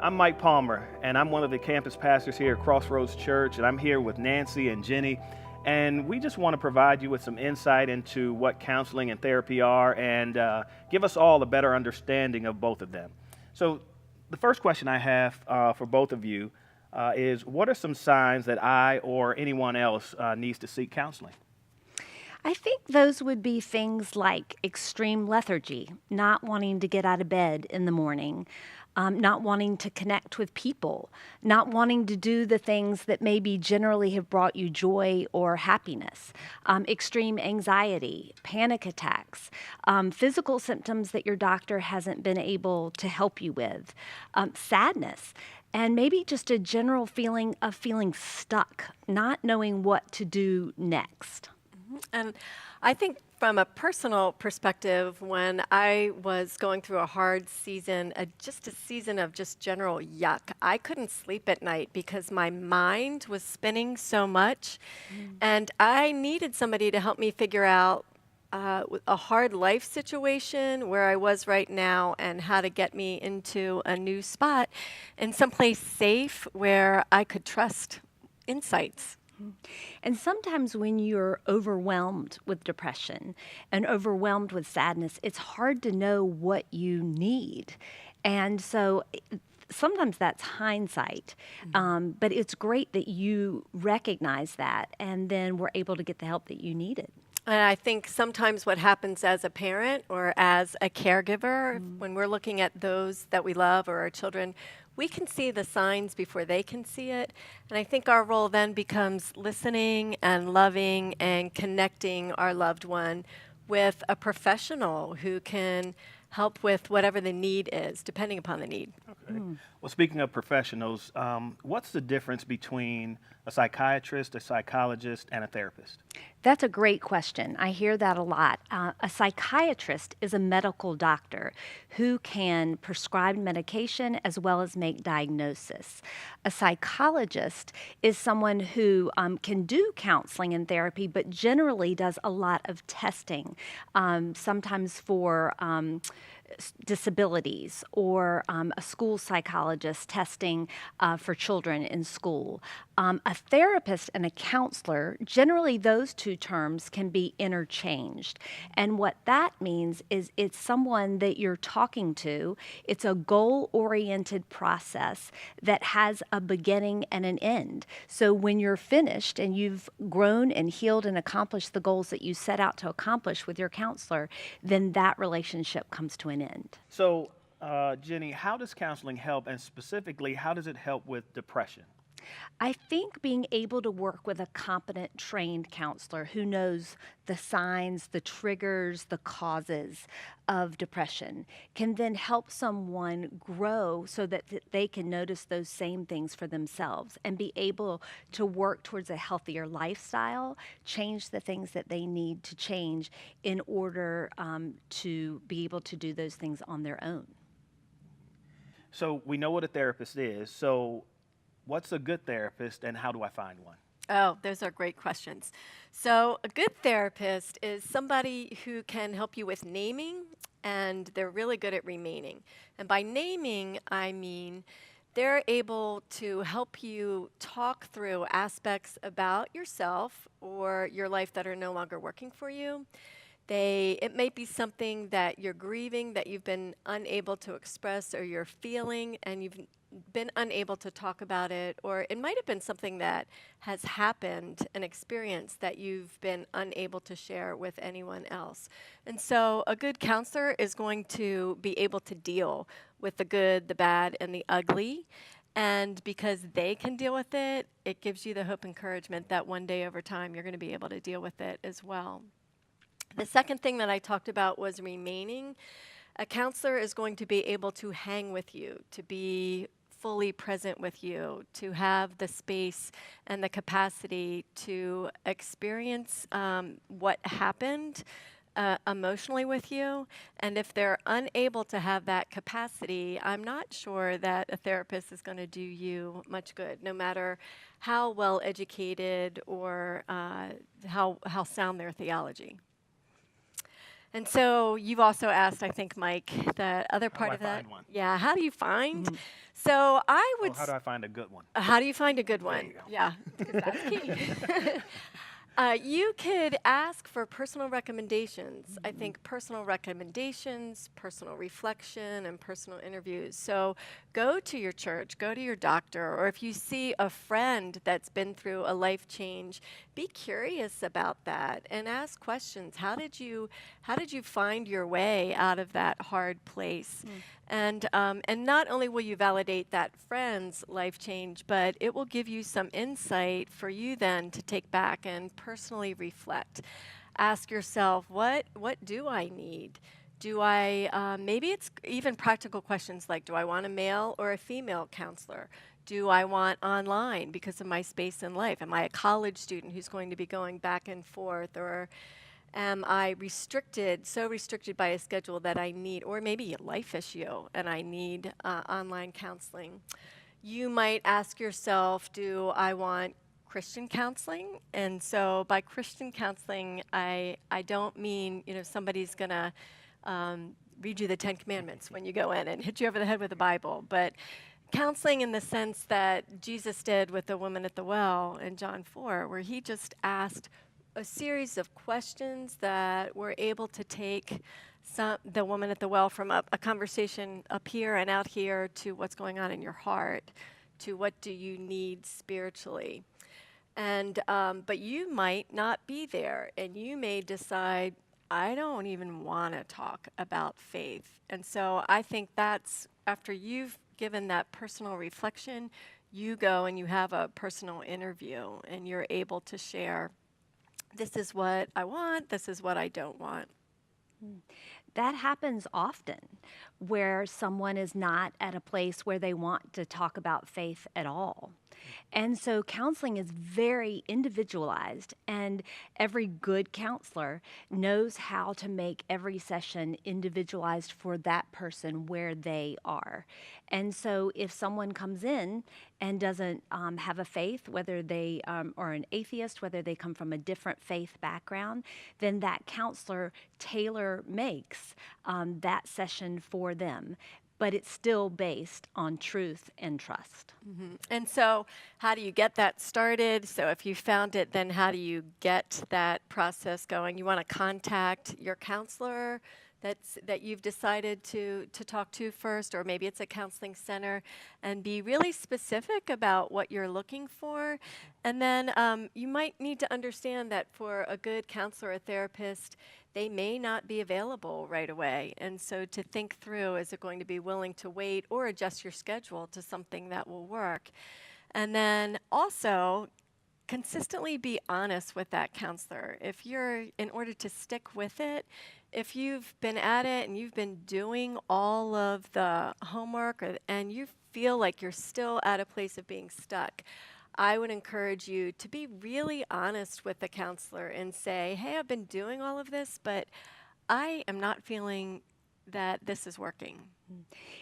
I'm Mike Palmer, and I'm one of the campus pastors here at Crossroads Church, and I'm here with Nancy and Jenny. And we just want to provide you with some insight into what counseling and therapy are and give us all a better understanding of both of them. So, the first question I have for both of you is what are some signs that I or anyone else needs to seek counseling? I think those would be things like extreme lethargy, not wanting to get out of bed in the morning, not wanting to connect with people, not wanting to do the things that maybe generally have brought you joy or happiness, extreme anxiety, panic attacks, physical symptoms that your doctor hasn't been able to help you with, sadness. And maybe just a general feeling of feeling stuck, not knowing what to do next. And I think from a personal perspective, when I was going through a hard season, just a season of just general yuck, I couldn't sleep at night because my mind was spinning so much. And I needed somebody to help me figure out a hard life situation where I was right now and how to get me into a new spot and someplace safe where I could trust insights. And sometimes when you're overwhelmed with depression and overwhelmed with sadness, it's hard to know what you need. And so sometimes that's hindsight, but it's great that you recognize that and then were able to get the help that you needed. And I think sometimes what happens as a parent or as a caregiver, when we're looking at those that we love or our children, we can see the signs before they can see it. And I think our role then becomes listening and loving and connecting our loved one with a professional who can help with whatever the need is, depending upon the need. Okay. Well, speaking of professionals, what's the difference between a psychiatrist, a psychologist, and a therapist? That's a great question. I hear that a lot. A psychiatrist is a medical doctor who can prescribe medication as well as make diagnosis. A psychologist is someone who can do counseling and therapy, but generally does a lot of testing, sometimes for disabilities, or a school psychologist testing for children in school. A therapist and a counselor, generally those two terms can be interchanged. And what that means is it's someone that you're talking to. It's a goal-oriented process that has a beginning and an end. So when you're finished and you've grown and healed and accomplished the goals that you set out to accomplish with your counselor, then that relationship comes to an end. So, Jenny, how does counseling help, and specifically, how does it help with depression? I think being able to work with a competent, trained counselor who knows the signs, the triggers, the causes of depression can then help someone grow so that they can notice those same things for themselves and be able to work towards a healthier lifestyle, change the things that they need to change in order to be able to do those things on their own. So, we know what a therapist is. So, what's a good therapist, and how do I find one? Oh, those are great questions. So, a good therapist is somebody who can help you with naming, and they're really good at remaining. And by naming, I mean they're able to help you talk through aspects about yourself or your life that are no longer working for you. It may be something that you're grieving that you've been unable to express, or you're feeling and you've been unable to talk about it, or it might have been something that has happened, an experience that you've been unable to share with anyone else. And so a good counselor is going to be able to deal with the good, the bad, and the ugly. And because they can deal with it, it gives you the hope and encouragement that one day over time you're going to be able to deal with it as well. The second thing that I talked about was remaining. A counselor is going to be able to hang with you, to be fully present with you, to have the space and the capacity to experience what happened emotionally with you. And if they're unable to have that capacity, I'm not sure that a therapist is going to do you much good, no matter how well educated or how sound their theology. And so you've also asked, I think, Mike, the other How do part I of that. find one? Yeah, how do you find? So I Oh, would. how do I find a good one? How do you find a good There one? you go. Yeah, because that's key. You could ask for personal recommendations. I think personal recommendations, personal reflection, and personal interviews. So go to your church, go to your doctor, or if you see a friend that's been through a life change, be curious about that and ask questions. How did you find your way out of that hard place? And not only will you validate that friend's life change, but it will give you some insight for you then to take back and personally reflect. Ask yourself, what do I need? Do I, maybe it's even practical questions like, do I want a male or a female counselor? Do I want online because of my space in life? Am I a college student who's going to be going back and forth? Or am I so restricted by a schedule that I need, or maybe a life issue and I need online counseling? You might ask yourself, do I want Christian counseling? And so by Christian counseling, I don't mean, somebody's going to read you the Ten Commandments when you go in and hit you over the head with the Bible, but counseling in the sense that Jesus did with the woman at the well in John 4, where he just asked a series of questions that were able to take the woman at the well from a conversation up here and out here to what's going on in your heart, to what do you need spiritually. And but you might not be there, and you may decide, I don't even want to talk about faith. And so I think that's after you've given that personal reflection, you go and you have a personal interview, and you're able to share, this is what I want, this is what I don't want. That happens often where someone is not at a place where they want to talk about faith at all. And so counseling is very individualized, and every good counselor knows how to make every session individualized for that person where they are. And so if someone comes in and doesn't have a faith, whether they are an atheist, whether they come from a different faith background, then that counselor tailor makes that session for them. But it's still based on truth and trust. And so how do you get that started? So if you found it, then how do you get that process going? You want to contact your counselor that you've decided to talk to first, or maybe it's a counseling center, and be really specific about what you're looking for. And then you might need to understand that for a good counselor or therapist, they may not be available right away. And so to think through, is it going to be willing to wait or adjust your schedule to something that will work? And then also consistently be honest with that counselor. In order to stick with it, if you've been at it and you've been doing all of the homework and you feel like you're still at a place of being stuck, I would encourage you to be really honest with the counselor and say, hey, I've been doing all of this, but I am not feeling that this is working.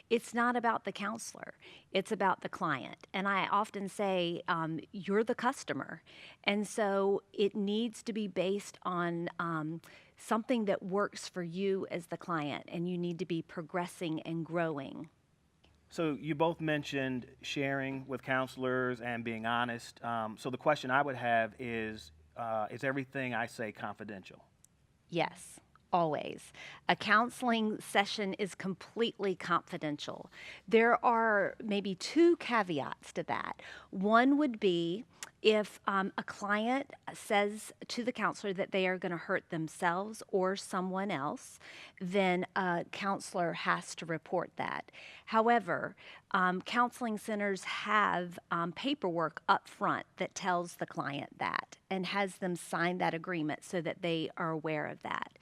It's not about the counselor, it's about the client. And I often say, you're the customer. And so it needs to be based on something that works for you as the client, and you need to be progressing and growing. So you both mentioned sharing with counselors and being honest. So the question I would have is everything I say confidential? Yes, always. A counseling session is completely confidential. There are maybe two caveats to that. One would be if a client says to the counselor that they are going to hurt themselves or someone else, then a counselor has to report that. However, counseling centers have paperwork up front that tells the client that and has them sign that agreement so that they are aware of that.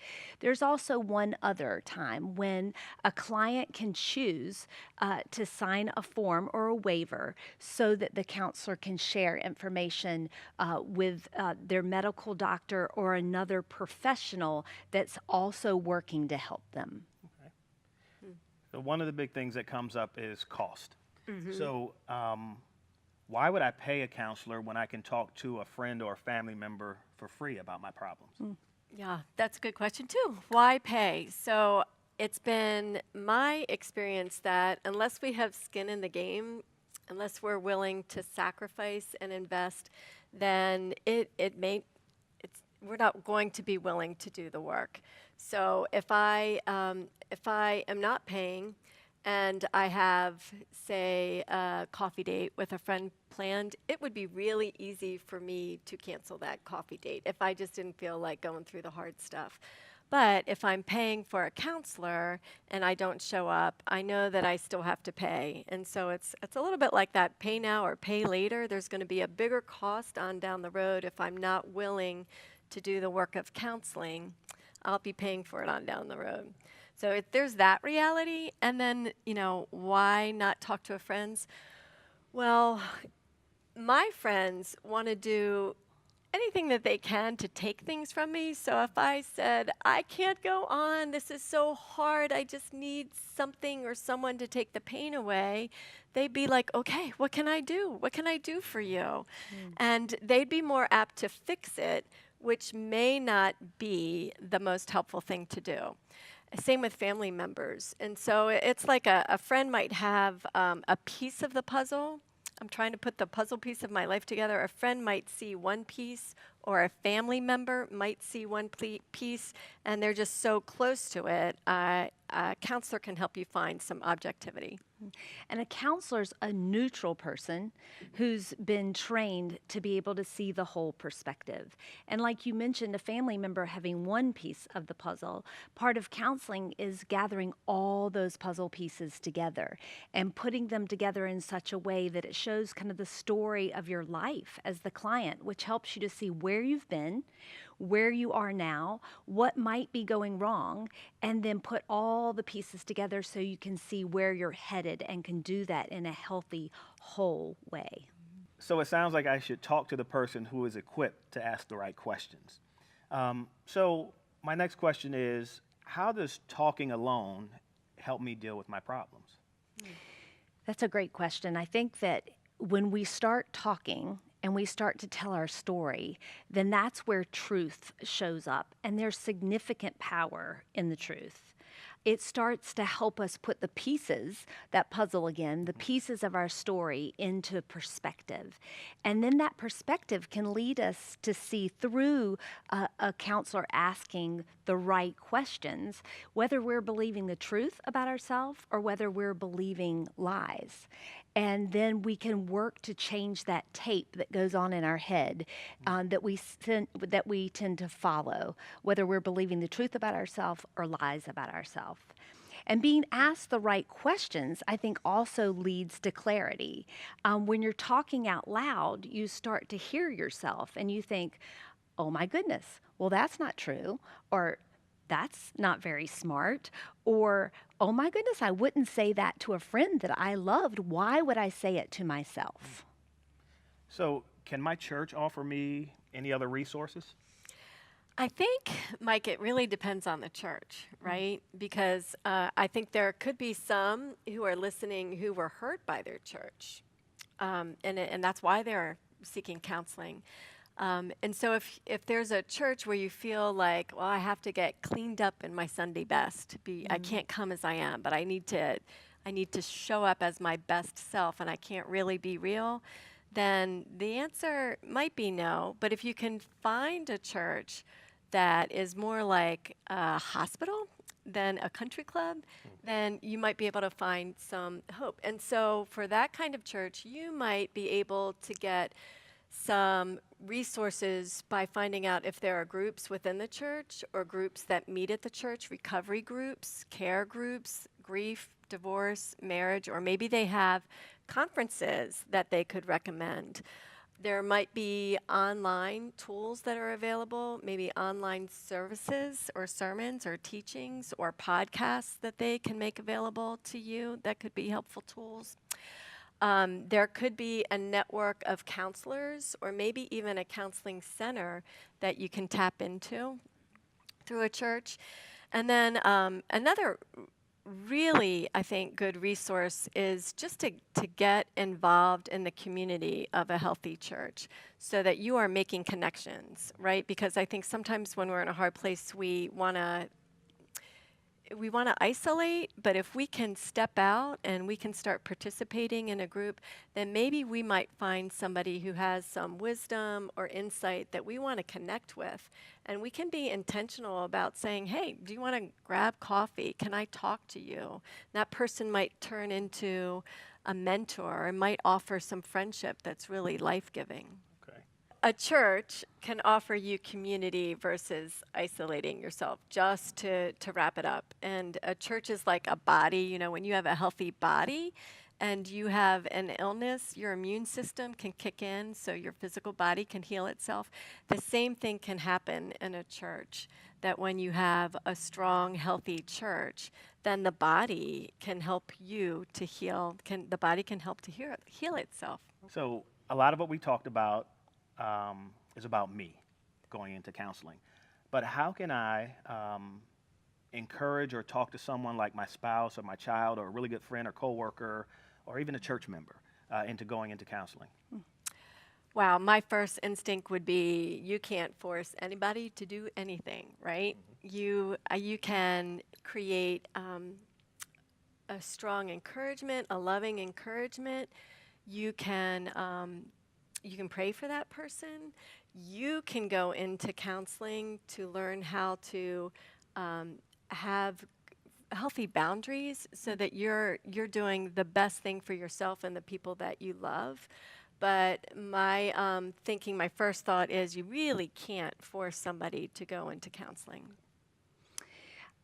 There's also one other time when a client can choose to sign a form or a waiver so that the counselor can share information with their medical doctor or another professional that's also working to help them. So one of the big things that comes up is cost. So why would I pay a counselor when I can talk to a friend or a family member for free about my problems? Yeah, that's a good question too. Why pay? So it's been my experience that unless we have skin in the game, unless we're willing to sacrifice and invest, then we're not going to be willing to do the work. So if I am not paying, and I have, say, a coffee date with a friend planned, it would be really easy for me to cancel that coffee date if I just didn't feel like going through the hard stuff. But if I'm paying for a counselor and I don't show up, I know that I still have to pay. And so it's a little bit like that pay now or pay later. There's going to be a bigger cost on down the road if I'm not willing to do the work of counseling. I'll be paying for it on down the road. So there's that reality. And then, why not talk to a friends? Well, my friends want to do anything that they can to take things from me. So if I said, I can't go on, this is so hard, I just need something or someone to take the pain away, they'd be like, okay, what can I do? What can I do for you? And they'd be more apt to fix it, which may not be the most helpful thing to do. Same with family members. And so it's like a friend might have a piece of the puzzle. I'm trying to put the puzzle piece of my life together. A friend might see one piece, or a family member might see one piece, and they're just so close to it. A counselor can help you find some objectivity. And a counselor's a neutral person who's been trained to be able to see the whole perspective. And like you mentioned, a family member having one piece of the puzzle, part of counseling is gathering all those puzzle pieces together and putting them together in such a way that it shows kind of the story of your life as the client, which helps you to see where you've been, where you are now, what might be going wrong, and then put all the pieces together so you can see where you're headed and can do that in a healthy, whole way. So it sounds like I should talk to the person who is equipped to ask the right questions. So my next question is, how does talking alone help me deal with my problems? That's a great question. I think that when we start talking and we start to tell our story, then that's where truth shows up. And there's significant power in the truth. It starts to help us put the pieces, that puzzle again, the pieces of our story into perspective. And then that perspective can lead us to see through a counselor asking the right questions, whether we're believing the truth about ourselves or whether we're believing lies. And then we can work to change that tape that goes on in our head that we tend to follow, whether we're believing the truth about ourselves or lies about ourselves. And being asked the right questions, I think, also leads to clarity. When you're talking out loud, you start to hear yourself and you think, oh my goodness, well, that's not true, or that's not very smart, or, oh my goodness, I wouldn't say that to a friend that I loved. Why would I say it to myself? So can my church offer me any other resources? I think, Mike, it really depends on the church, right? Because I think there could be some who are listening who were hurt by their church, and that's why they're seeking counseling. And so if there's a church where you feel like, well, I have to get cleaned up in my Sunday best, I can't come as I am, but I need to show up as my best self, and I can't really be real, then the answer might be no. But if you can find a church that is more like a hospital than a country club, then you might be able to find some hope. And so for that kind of church, you might be able to get some resources by finding out if there are groups within the church or groups that meet at the church, recovery groups, care groups, grief, divorce, marriage, or maybe they have conferences that they could recommend. There might be online tools that are available, maybe online services or sermons or teachings or podcasts that they can make available to you that could be helpful tools. There could be a network of counselors or maybe even a counseling center that you can tap into through a church. And then another really, I think, good resource is just to get involved in the community of a healthy church so that you are making connections, right? Because I think sometimes when we're in a hard place, we want to isolate, but if we can step out and we can start participating in a group, then maybe we might find somebody who has some wisdom or insight that we want to connect with. And we can be intentional about saying, hey, do you want to grab coffee? Can I talk to you? That person might turn into a mentor and might offer some friendship that's really life-giving. Okay. A church can offer you community versus isolating yourself, just to wrap it up. And a church is like a body. When you have a healthy body and you have an illness, your immune system can kick in so your physical body can heal itself. The same thing can happen in a church, that when you have a strong, healthy church, then the body can help you to heal. The body can help to heal itself. So a lot of what we talked about is about me going into counseling. But how can I encourage or talk to someone like my spouse or my child or a really good friend or coworker or even a church member into going into counseling? Wow, my first instinct would be you can't force anybody to do anything, right? You can create a strong encouragement, a loving encouragement. You can pray for that person. You can go into counseling to learn how to have healthy boundaries so that you're doing the best thing for yourself and the people that you love. But my first thought is you really can't force somebody to go into counseling.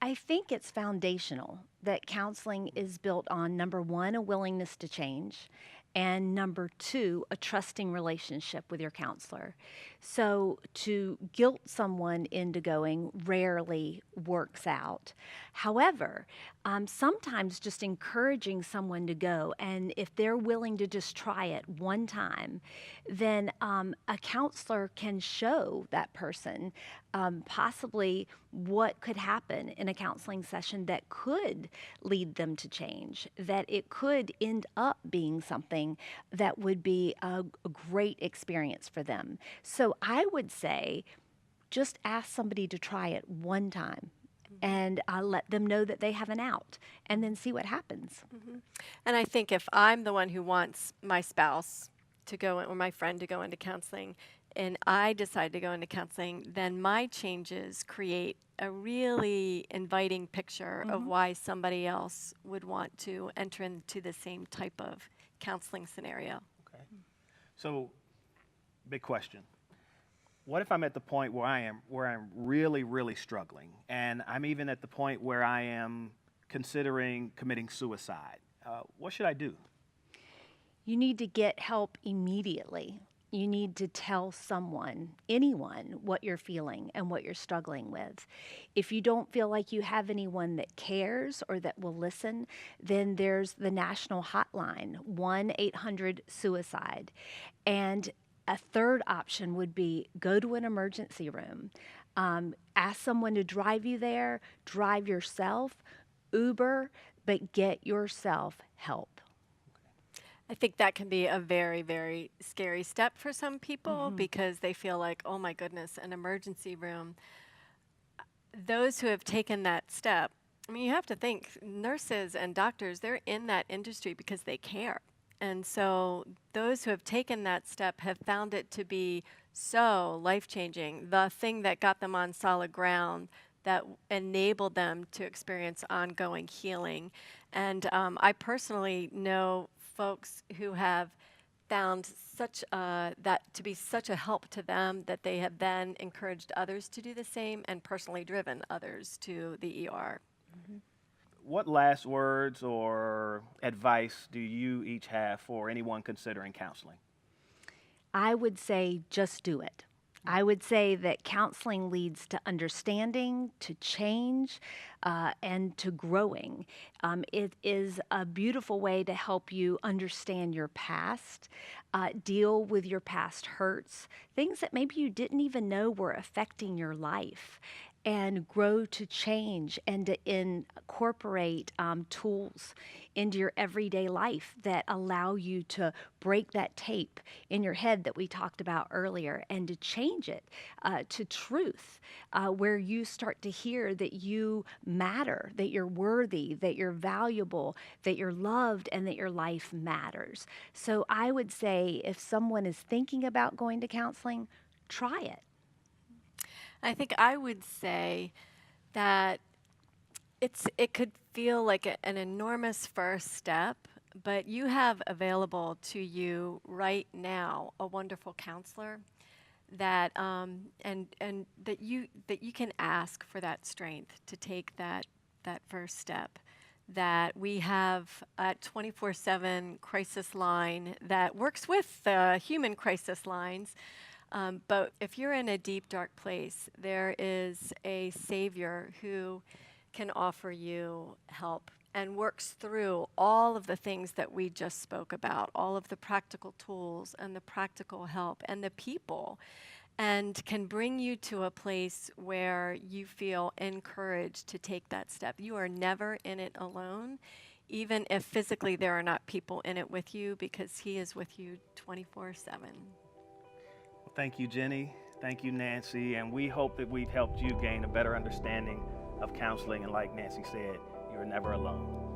I think it's foundational that counseling is built on number one, a willingness to change, and number two, a trusting relationship with your counselor. So to guilt someone into going rarely works out. However, sometimes just encouraging someone to go, and if they're willing to just try it one time, then a counselor can show that person possibly what could happen in a counseling session that could lead them to change, that it could end up being something that would be a great experience for them. So I would say just ask somebody to try it one time and let them know that they have an out and then see what happens. And I think if I'm the one who wants my spouse to go or my friend to go into counseling, and I decide to go into counseling, then my changes create a really inviting picture of why somebody else would want to enter into the same type of counseling scenario. Okay. So, big question. What if I'm at the point where I'm really, really struggling, and I'm even at the point where I am considering committing suicide? What should I do? You need to get help immediately. You need to tell someone, anyone, what you're feeling and what you're struggling with. If you don't feel like you have anyone that cares or that will listen, then there's the national hotline, 1-800-SUICIDE. And a third option would be go to an emergency room. Ask someone to drive you there, drive yourself, Uber, but get yourself help. I think that can be a very, very scary step for some people because they feel like, oh my goodness, an emergency room. Those who have taken that step, I mean, you have to think nurses and doctors, they're in that industry because they care. And so those who have taken that step have found it to be so life-changing, the thing that got them on solid ground, that enabled them to experience ongoing healing. And I personally know folks who have found that to be such a help to them that they have then encouraged others to do the same and personally driven others to the ER. What last words or advice do you each have for anyone considering counseling? I would say just do it. I would say that counseling leads to understanding, to change, and to growing. It is a beautiful way to help you understand your past, deal with your past hurts, things that maybe you didn't even know were affecting your life. and grow to change and to incorporate tools into your everyday life that allow you to break that tape in your head that we talked about earlier and to change it to truth, where you start to hear that you matter, that you're worthy, that you're valuable, that you're loved, and that your life matters. So I would say if someone is thinking about going to counseling, try it. I think I would say that it could feel like an enormous first step, but you have available to you right now a wonderful counselor that and that you can ask for that strength to take that first step. That we have a 24/7 crisis line that works with human crisis lines. But if you're in a deep, dark place, there is a Savior who can offer you help and works through all of the things that we just spoke about, all of the practical tools and the practical help and the people, and can bring you to a place where you feel encouraged to take that step. You are never in it alone, even if physically there are not people in it with you, because He is with you 24/7. Thank you, Jenny. Thank you, Nancy. And we hope that we've helped you gain a better understanding of counseling. And like Nancy said, you're never alone.